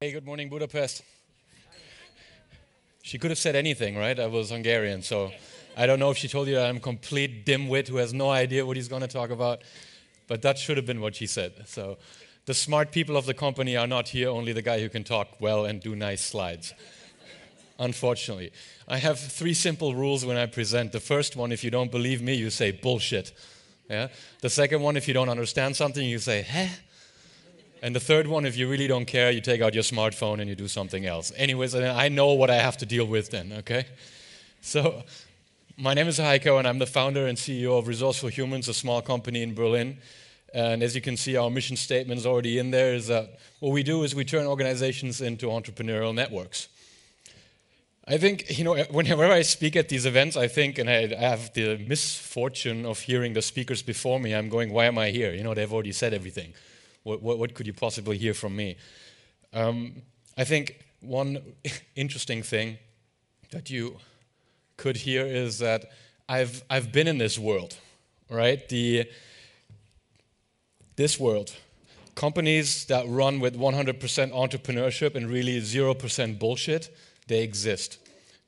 Hey, good morning, Budapest. She could have said anything, right? I was Hungarian, so I don't know if she told you that I'm a complete dimwit who has no idea what he's going to talk about, but that should have been what she said. So the smart people of the company are not here, only the guy who can talk well and do nice slides. Unfortunately. I have three simple rules when I present. The first one, if you don't believe me, you say bullshit. Yeah? The second one, if you don't understand something, you say, huh? And the third one, if you really don't care, you take out your smartphone and you do something else. Anyways, I know what I have to deal with then, okay? So, my name is Heiko, and I'm the founder and CEO of Resourceful Humans, a small company in Berlin. And as you can see, our mission statement is already in there, is that what we do is we turn organizations into entrepreneurial networks. I think, whenever I speak at these events, I think, and I have the misfortune of hearing the speakers before me, I'm going, why am I here? They've already said everything. What could you possibly hear from me? I think one interesting thing that you could hear is that I've been in this world, right? This world. Companies that run with 100% entrepreneurship and really 0% bullshit, they exist.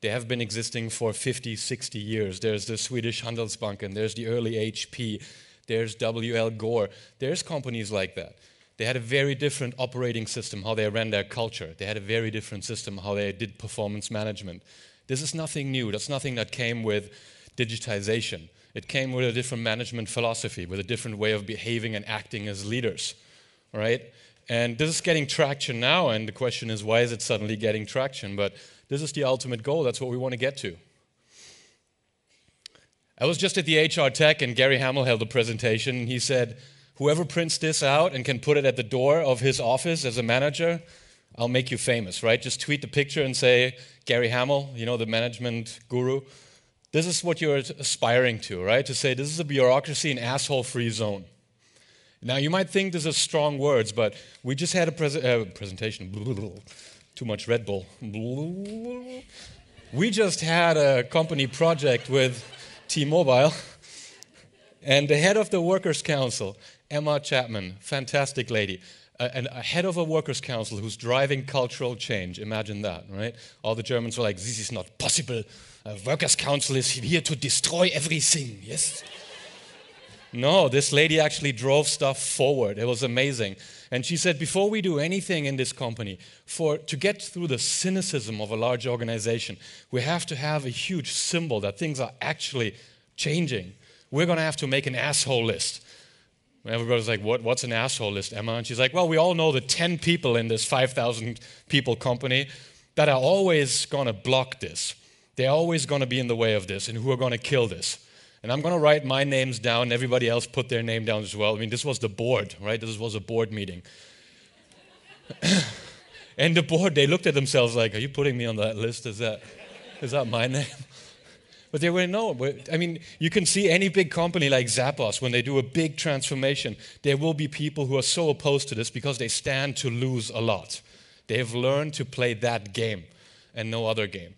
They have been existing for 50, 60 years. There's the Swedish Handelsbanken, there's the early HP, there's W.L. Gore. There's companies like that. They had a very different operating system, how they ran their culture. They had a very different system, how they did performance management. This is nothing new. That's nothing that came with digitization. It came with a different management philosophy, with a different way of behaving and acting as leaders, right? And this is getting traction now, and the question is, why is it suddenly getting traction? But this is the ultimate goal. That's what we want to get to. I was just at the HR Tech, and Gary Hamel held a presentation, and he said, whoever prints this out and can put it at the door of his office as a manager, I'll make you famous, right? Just tweet the picture and say, Gary Hamel, the management guru, this is what you're aspiring to, right? To say, this is a bureaucracy and asshole-free zone. Now, you might think this is strong words, but we just had a presentation. Too much Red Bull. We just had a company project with T-Mobile, and the head of the Workers' Council, Emma Chapman, fantastic lady, and a head of a Workers' Council who's driving cultural change. Imagine that, right? All the Germans were like, this is not possible. A Workers' Council is here to destroy everything, yes? No, this lady actually drove stuff forward. It was amazing. And she said, before we do anything in this company, to get through the cynicism of a large organization, we have to have a huge symbol that things are actually changing. We're going to have to make an asshole list. And everybody's like, what's an asshole list, Emma? And she's like, well, we all know the 10 people in this 5,000 people company that are always going to block this. They're always going to be in the way of this and who are going to kill this. And I'm going to write my names down, and everybody else put their name down as well. I mean, this was the board, right? This was a board meeting. And the board, they looked at themselves like, are you putting me on that list? Is that my name? But they were, no. I mean, you can see any big company like Zappos, when they do a big transformation, there will be people who are so opposed to this because they stand to lose a lot. They have learned to play that game and no other game.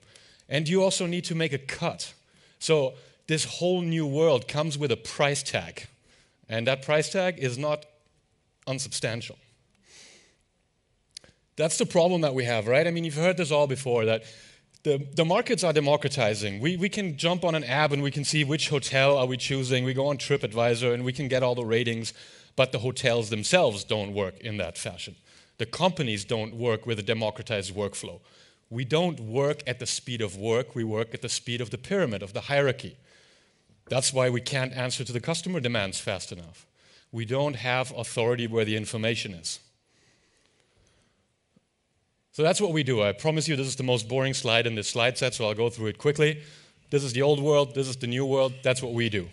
And you also need to make a cut. So this whole new world comes with a price tag. And that price tag is not unsubstantial. That's the problem that we have, right? I mean, you've heard this all before, that the markets are democratizing. We can jump on an app and we can see which hotel are we choosing. We go on TripAdvisor and we can get all the ratings, but the hotels themselves don't work in that fashion. The companies don't work with a democratized workflow. We don't work at the speed of work, we work at the speed of the pyramid, of the hierarchy. That's why we can't answer to the customer demands fast enough. We don't have authority where the information is. So that's what we do. I promise you this is the most boring slide in this slide set, so I'll go through it quickly. This is the old world, this is the new world, that's what we do.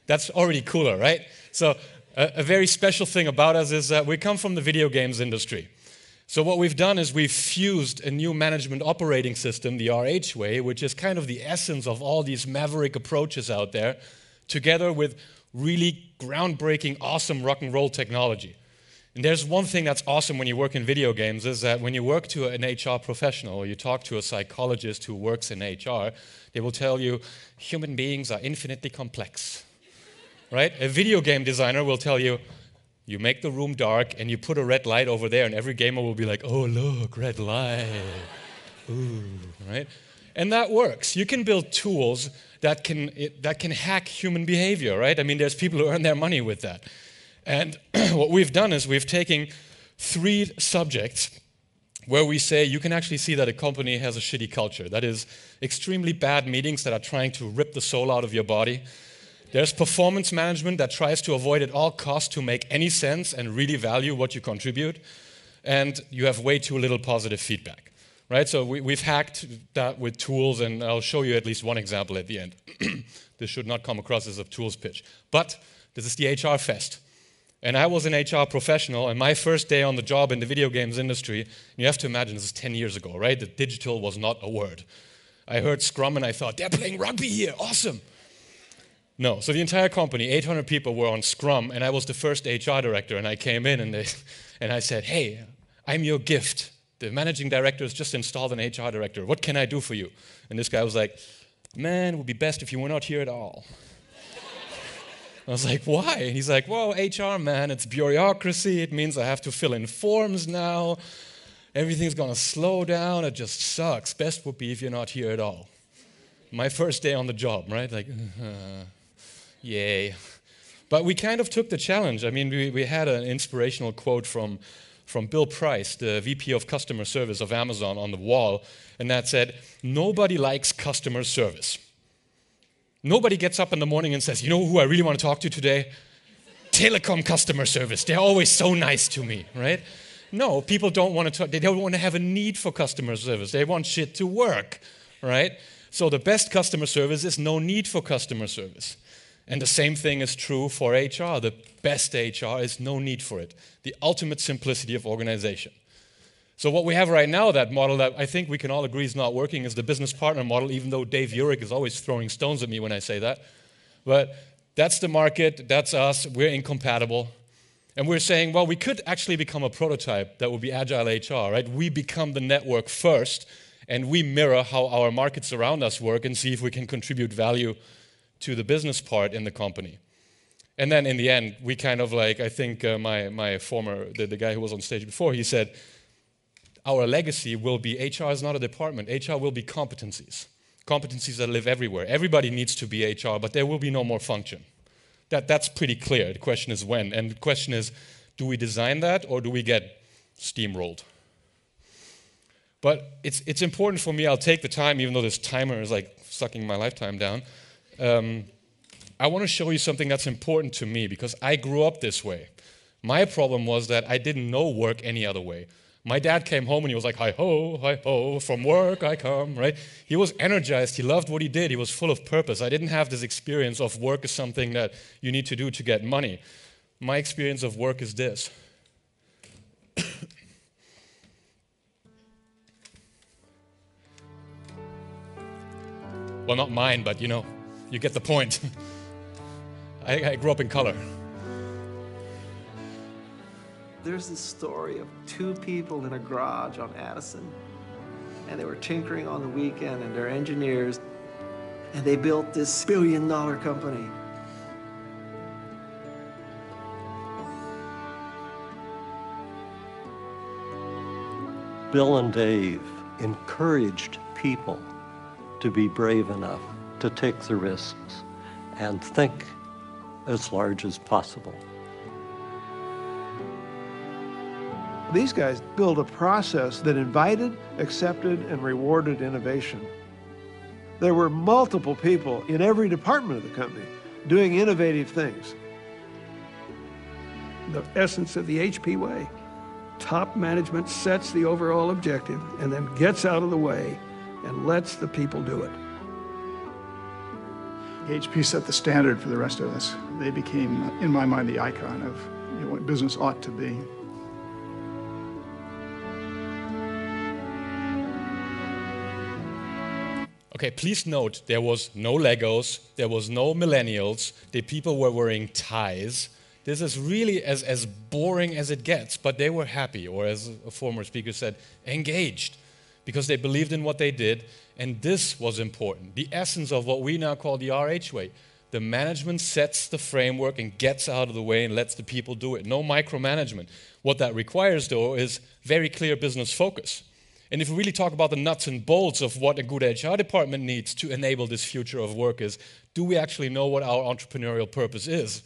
That's already cooler, right? So a very special thing about us is that we come from the video games industry. So what we've done is we've fused a new management operating system, the RH way, which is kind of the essence of all these maverick approaches out there, together with really groundbreaking, awesome rock and roll technology. And there's one thing that's awesome when you work in video games is that when you work to an HR professional or you talk to a psychologist who works in HR, they will tell you human beings are infinitely complex. right? A video game designer will tell you, you make the room dark and you put a red light over there, and every gamer will be like, oh, look, red light. Ooh, right? And that works. You can build tools that can hack human behavior, right? I mean, there's people who earn their money with that. And what we've done is we've taken 3 subjects where we say you can actually see that a company has a shitty culture. That is extremely bad meetings that are trying to rip the soul out of your body. There's performance management that tries to avoid at all costs to make any sense and really value what you contribute. And you have way too little positive feedback, right? So we've hacked that with tools, and I'll show you at least one example at the end. This should not come across as a tools pitch. But this is the HR Fest. And I was an HR professional, and my first day on the job in the video games industry, you have to imagine this is 10 years ago, right? That digital was not a word. I heard Scrum and I thought, they're playing rugby here, awesome. No, so the entire company, 800 people were on Scrum, and I was the first HR director, and I came in and I said, hey, I'm your gift. The managing director has just installed an HR director. What can I do for you? And this guy was like, man, it would be best if you were not here at all. I was like, why? And he's like, well, HR, man, it's bureaucracy. It means I have to fill in forms now. Everything's going to slow down. It just sucks. Best would be if you're not here at all. My first day on the job, right? Like, yay. But we kind of took the challenge. I mean, we had an inspirational quote from Bill Price, the VP of Customer Service of Amazon, on the wall, and that said, nobody likes customer service. Nobody gets up in the morning and says, you know who I really want to talk to today? Telecom customer service. They're always so nice to me, right? No, people don't want to talk. They don't want to have a need for customer service. They want shit to work, right? So the best customer service is no need for customer service. And the same thing is true for HR. The best HR is no need for it. The ultimate simplicity of organization. So what we have right now, that model that I think we can all agree is not working, is the business partner model, even though Dave Urich is always throwing stones at me when I say that. But that's the market, that's us, we're incompatible. And we're saying, well, we could actually become a prototype that would be agile HR, right? We become the network first, and we mirror how our markets around us work and see if we can contribute value to the business part in the company. And then in the end, we kind of like, I think my former, the guy who was on stage before, he said, our legacy will be HR is not a department. HR will be competencies. Competencies that live everywhere. Everybody needs to be HR, but there will be no more function. That's pretty clear. The question is when. And the question is, do we design that or do we get steamrolled? But it's important for me. I'll take the time, even though this timer is like sucking my lifetime down. I want to show you something that's important to me because I grew up this way. My problem was that I didn't know work any other way. My dad came home and he was like, hi-ho, from work I come, right? He was energized. He loved what he did. He was full of purpose. I didn't have this experience of work as something that you need to do to get money. My experience of work is this. Well, not mine, but you get the point. I grew up in color. There's this story of 2 people in a garage on Addison, and they were tinkering on the weekend, and they're engineers, and they built this billion-dollar company. Bill and Dave encouraged people to be brave enough to take the risks and think as large as possible. These guys built a process that invited, accepted, and rewarded innovation. There were multiple people in every department of the company doing innovative things. The essence of the HP way. Top management sets the overall objective and then gets out of the way and lets the people do it. HP set the standard for the rest of us. They became, in my mind, the icon of what business ought to be. Okay, please note, there was no Legos, there was no millennials, the people were wearing ties. This is really as boring as it gets, but they were happy, or as a former speaker said, engaged, because they believed in what they did, and this was important. The essence of what we now call the RH way. The management sets the framework and gets out of the way and lets the people do it. No micromanagement. What that requires, though, is very clear business focus. And if we really talk about the nuts and bolts of what a good HR department needs to enable this future of work is, do we actually know what our entrepreneurial purpose is?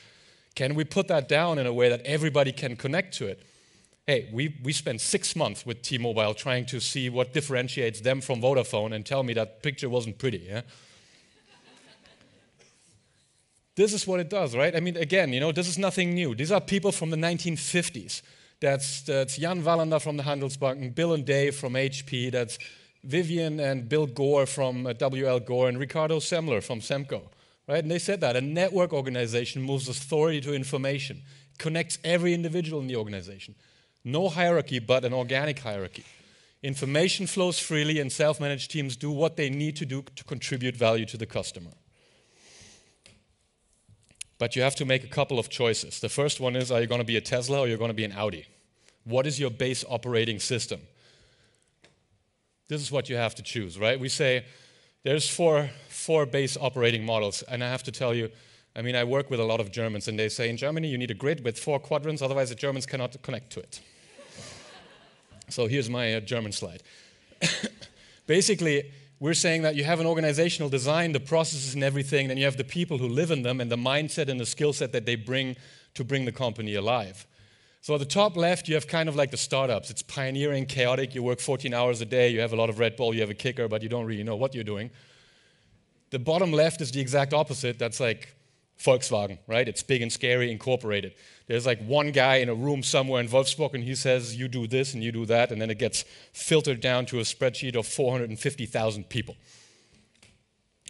Can we put that down in a way that everybody can connect to it? Hey, we spent 6 months with T-Mobile trying to see what differentiates them from Vodafone and tell me that picture wasn't pretty, yeah? This is what it does, right? I mean, again, this is nothing new. These are people from the 1950s. That's Jan Wallander from the Handelsbanken, Bill and Dave from HP, that's Vivian and Bill Gore from W.L. Gore, and Ricardo Semler from Semco, right? And they said that a network organization moves authority to information, connects every individual in the organization. No hierarchy, but an organic hierarchy. Information flows freely, and self-managed teams do what they need to do to contribute value to the customer. But you have to make a couple of choices. The first one is, are you going to be a Tesla or you're going to be an Audi? What is your base operating system? This is what you have to choose, right? We say there's four base operating models, and I have to tell you, I work with a lot of Germans, and they say in Germany you need a grid with 4 quadrants, otherwise the Germans cannot connect to it. So here's my German slide. Basically, we're saying that you have an organizational design, the processes and everything, then you have the people who live in them and the mindset and the skill set that they bring to bring the company alive. So at the top left, you have kind of like the startups. It's pioneering, chaotic. You work 14 hours a day. You have a lot of Red Bull. You have a kicker, but you don't really know what you're doing. The bottom left is the exact opposite. That's like Volkswagen, right? It's big and scary, incorporated. There's like one guy in a room somewhere in Wolfsburg, and he says, you do this and you do that, and then it gets filtered down to a spreadsheet of 450,000 people.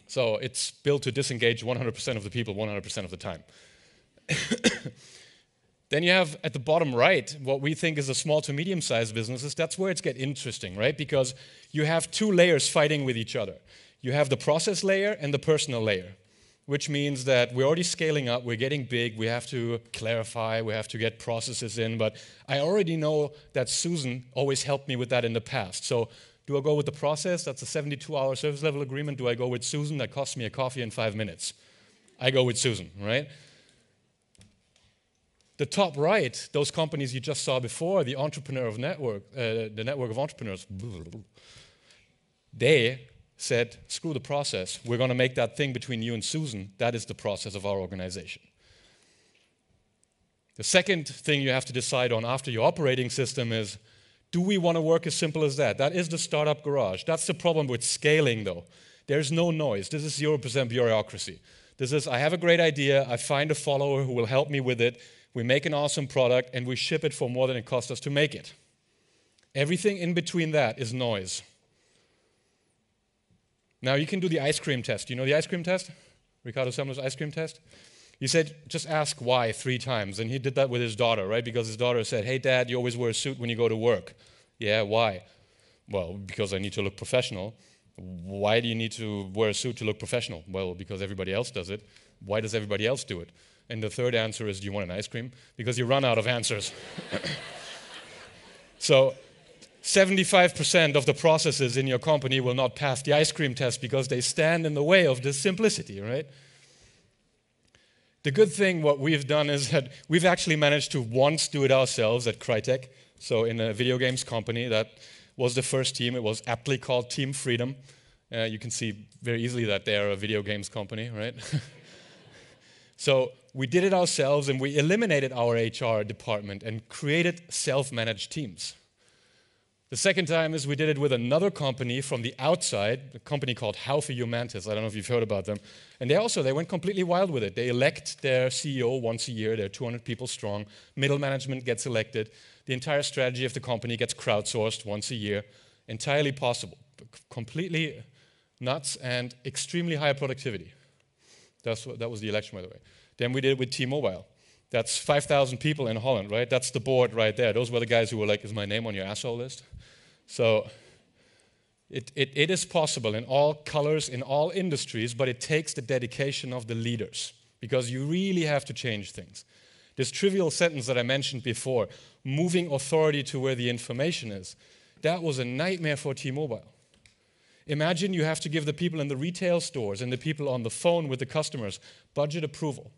So it's built to disengage 100% of the people 100% of the time. Then you have at the bottom right what we think is a small to medium-sized businesses. That's where it's get interesting, right? Because you have 2 layers fighting with each other. You have the process layer and the personal layer, which means that we're already scaling up, we're getting big, we have to clarify, we have to get processes in, but I already know that Susan always helped me with that in the past. So do I go with the process? That's a 72-hour service level agreement. Do I go with Susan? That costs me a coffee in 5 minutes. I go with Susan, right? The top right, those companies you just saw before, the the network of entrepreneurs, they said, screw the process. We're going to make that thing between you and Susan. That is the process of our organization. The second thing you have to decide on after your operating system is, do we want to work as simple as that? That is the startup garage. That's the problem with scaling, though. There's no noise. This is 0% bureaucracy. This is, I have a great idea. I find a follower who will help me with it. We make an awesome product, and we ship it for more than it cost us to make it. Everything in between that is noise. Now, you can do the ice cream test. You know the ice cream test? Ricardo Semler's ice cream test? He said, just ask why 3 times. And he did that with his daughter, right? Because his daughter said, hey, Dad, you always wear a suit when you go to work. Yeah, why? Well, because I need to look professional. Why do you need to wear a suit to look professional? Well, because everybody else does it. Why does everybody else do it? And the third answer is, do you want an ice cream? Because you run out of answers. So 75% of the processes in your company will not pass the ice cream test because they stand in the way of this simplicity, right? The good thing, what we've done is that we've actually managed to once do it ourselves at Crytek. So in a video games company, that was the first team. It was aptly called Team Freedom. You can see very easily that they're a video games company, right? So we did it ourselves, and we eliminated our HR department and created self-managed teams. The second time is we did it with another company from the outside, a company called Haufe Humantis. I don't know if you've heard about them. And they went completely wild with it. They elect their CEO once a year. They're 200 people strong. Middle management gets elected. The entire strategy of the company gets crowdsourced once a year. Entirely possible. Completely nuts and extremely high productivity. That was the election, by the way. Then we did it with T-Mobile. That's 5,000 people in Holland, right? That's the board right there. Those were the guys who were like, is my name on your asshole list? So it is possible in all colors, in all industries, but it takes the dedication of the leaders because you really have to change things. This trivial sentence that I mentioned before, moving authority to where the information is, that was a nightmare for T-Mobile. Imagine you have to give the people in the retail stores and the people on the phone with the customers budget approval.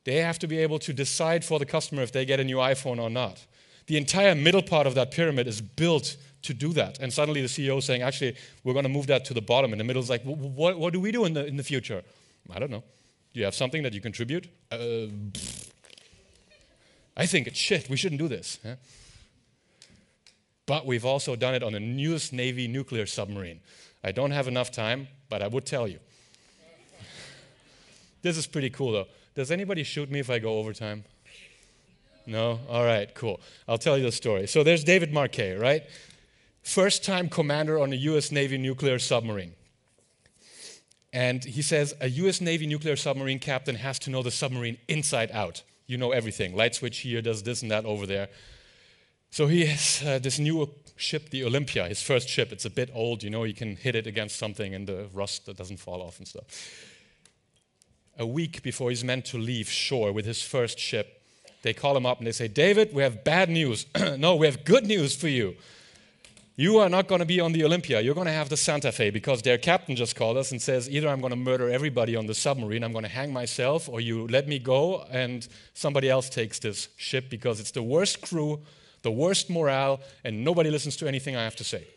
They have to be able to decide for the customer if they get a new iPhone or not. The entire middle part of that pyramid is built to do that. And suddenly the CEO is saying, actually, we're going to move that to the bottom. And the middle is like, what do we do in the future? I don't know. Do you have something that you contribute? I think it's shit. We shouldn't do this. Yeah? But we've also done it on the newest Navy nuclear submarine. I don't have enough time, but I would tell you. This is pretty cool, though. Does anybody shoot me if I go overtime? No? All right, cool. I'll tell you the story. So there's David Marquet, right? First-time commander on a U.S. Navy nuclear submarine. And he says a U.S. Navy nuclear submarine captain has to know the submarine inside out. You know everything. Light switch here, does this and that over there. So he has this new ship, the Olympia, his first ship. It's a bit old, you know, you can hit it against something and the rust that doesn't fall off and stuff. A week before he's meant to leave shore with his first ship, they call him up and they say, David, we have bad news. No, we have good news for you. You are not going to be on the Olympia. You're going to have the Santa Fe because their captain just called us and says, either I'm going to murder everybody on the submarine, I'm going to hang myself, or you let me go and somebody else takes this ship because it's the worst crew, the worst morale, and nobody listens to anything I have to say.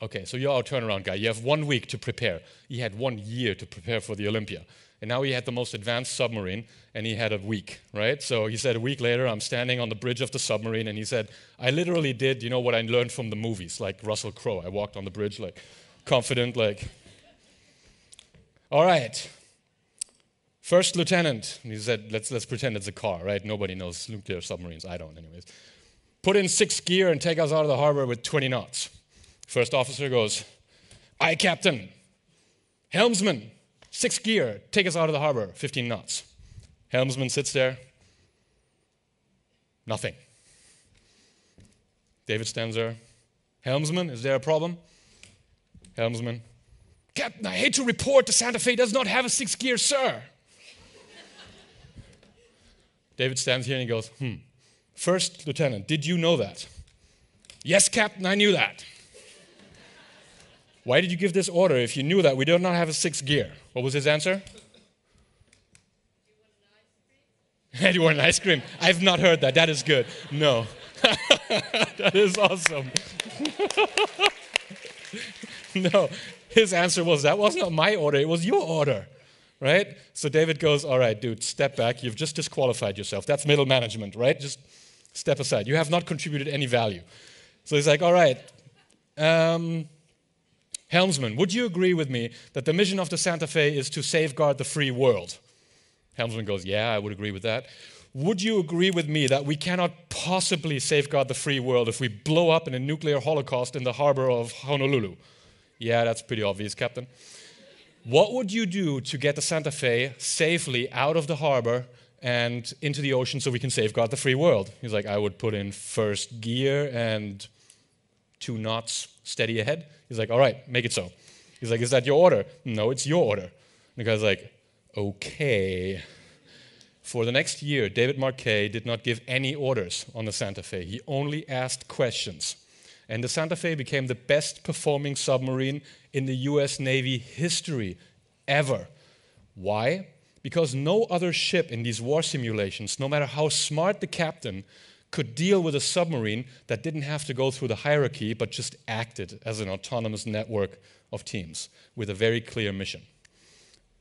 Okay, so you're our turnaround guy. You have 1 week to prepare. He had 1 year to prepare for the Olympia. And now he had the most advanced submarine, and he had a week, right? So he said a week later, I'm standing on the bridge of the submarine, and he said, I literally did, you know, what I learned from the movies, like Russell Crowe. I walked on the bridge, like, confident, like, all right. First lieutenant, and he said, let's pretend it's a car, right? Nobody knows nuclear submarines. I don't, anyways. Put in 6th gear and take us out of the harbor with 20 knots. First officer goes, aye, Captain. Helmsman, 6th gear, take us out of the harbor, 15 knots. Helmsman sits there. Nothing. David stands there. Helmsman, is there a problem? Helmsman, Captain, I hate to report the Santa Fe does not have a 6th gear, sir. David stands here and he goes, First Lieutenant, did you know that? Yes, Captain, I knew that. Why did you give this order if you knew that we do not have a 6th gear? What was his answer? Do you want an ice cream? I've not heard that. That is good. No. That is awesome. No. His answer was, that was not my order. It was your order. Right? So David goes, all right, dude, step back. You've just disqualified yourself. That's middle management, right? Just step aside. You have not contributed any value. So he's like, all right. Helmsman, would you agree with me that the mission of the Santa Fe is to safeguard the free world? Helmsman goes, yeah, I would agree with that. Would you agree with me that we cannot possibly safeguard the free world if we blow up in a nuclear holocaust in the harbor of Honolulu? Yeah, that's pretty obvious, Captain. What would you do to get the Santa Fe safely out of the harbor and into the ocean so we can safeguard the free world? He's like, I would put in 1st gear and 2 knots steady ahead. He's like, all right, make it so. He's like, is that your order? No, it's your order. And the guy's like, okay. For the next year, David Marquet did not give any orders on the Santa Fe. He only asked questions. And the Santa Fe became the best performing submarine in the US Navy history ever. Why? Because no other ship in these war simulations, no matter how smart the captain, could deal with a submarine that didn't have to go through the hierarchy, but just acted as an autonomous network of teams with a very clear mission.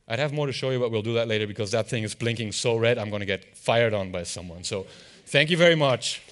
I'd have more to show you, but we'll do that later because that thing is blinking so red, I'm going to get fired on by someone. So thank you very much.